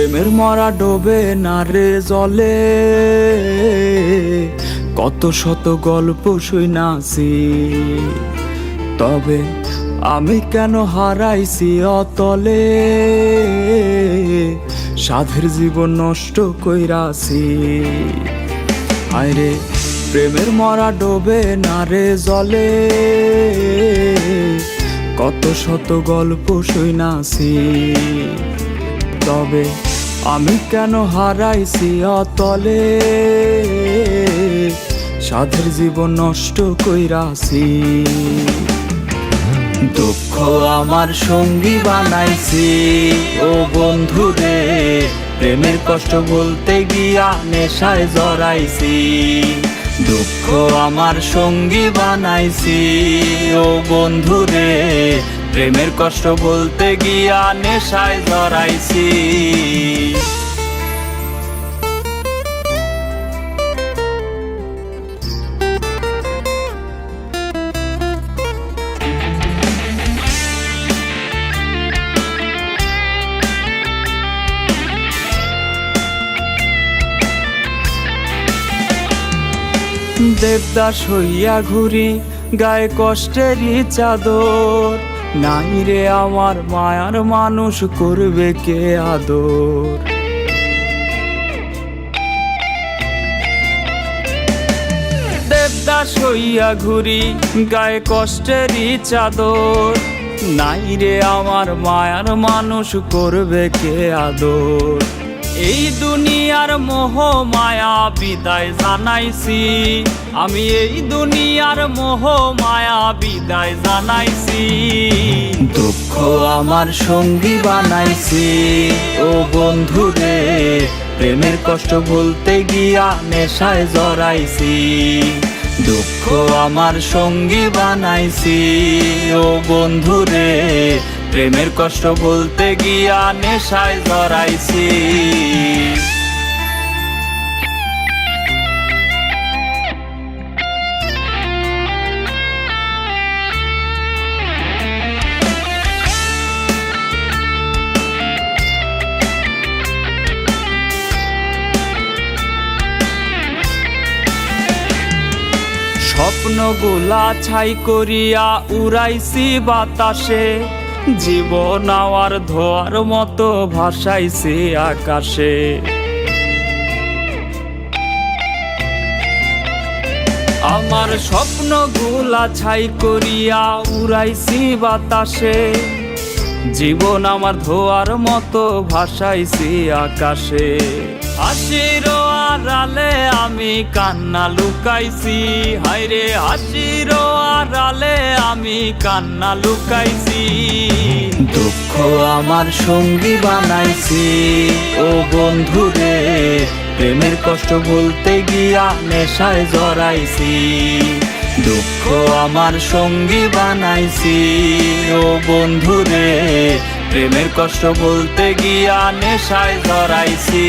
প্রেমের মরা ডোবে না রে জলে, কত শত গল্প শুনাছি, তবে আমি কেন হারাইছি অতলে, সাধের জীবন নষ্ট কইরাছি। হায়রে প্রেমের মরা ডোবে না রে জলে, কত শত গল্প শুনাছি, তবে আমি কেন হারাইছি অতলে, সাধের জীবন নষ্ট কইরাছি। দুঃখ আমার সঙ্গী বানাইছি ও বন্ধুরে, প্রেমের কষ্ট বলতে গিয়া নেশায় জড়াইছি। দুঃখ আমার সঙ্গী বানাইছি ও বন্ধুরে, প্রেমের কষ্ট বলতে গিয়া নেশায় জড়াইছি। দেবদাস হইয়া ঘুরি গায়ে কষ্টেরই চাদর, নাই রে আমার মায়ার মানুষ করবে কে আদর। দেবদাস হইয়া ঘুরি গায়ে কষ্টেরই চাদর, নাই রে আমার মায়ার মানুষ করবে কে আদর। এই দুনিয়ার মোহ মায়া বিদায় জানাইছি, আমি এই দুনিয়ার মোহ মায়া বিদায় জানাইছি। দুঃখ আমার সঙ্গী বানাইছি ও বন্ধুরে, প্রেমের কষ্ট বলতে গিয়া নেশায় জড়াইছি। দুঃখ আমার সঙ্গী বানাইছি ও বন্ধুরে, প্রেমের কষ্ট বলতে গিয়া নেশায় জড়াইছি। স্বপ্নগুলা ছাই করিয়া উড়াইছি বাতাসে, জীবন আওয়ার ধোয়ার মতো ভাসাইছি আকাশে। আমার স্বপ্নগুলা ছাই করিয়া উড়াইছি বাতাসে, জীবন আমার ধোয়ার মতো ভাসাইছি আকাশে। হাসির আড়ালে আমি কান্না লুকাইছি, হায়রে হাসির আড়ালে আমি কান্না লুকাইছি। দুঃখ আমার সঙ্গী বানাইছি ও বন্ধুরে, প্রেমের কষ্ট বলতে গিয়া নেশায় জড়াইছি। দুঃখ আমার সঙ্গী বানাইছি ও বন্ধুরে, প্রেমের কষ্ট বলতে গিয়া নেশায় জড়াইছি।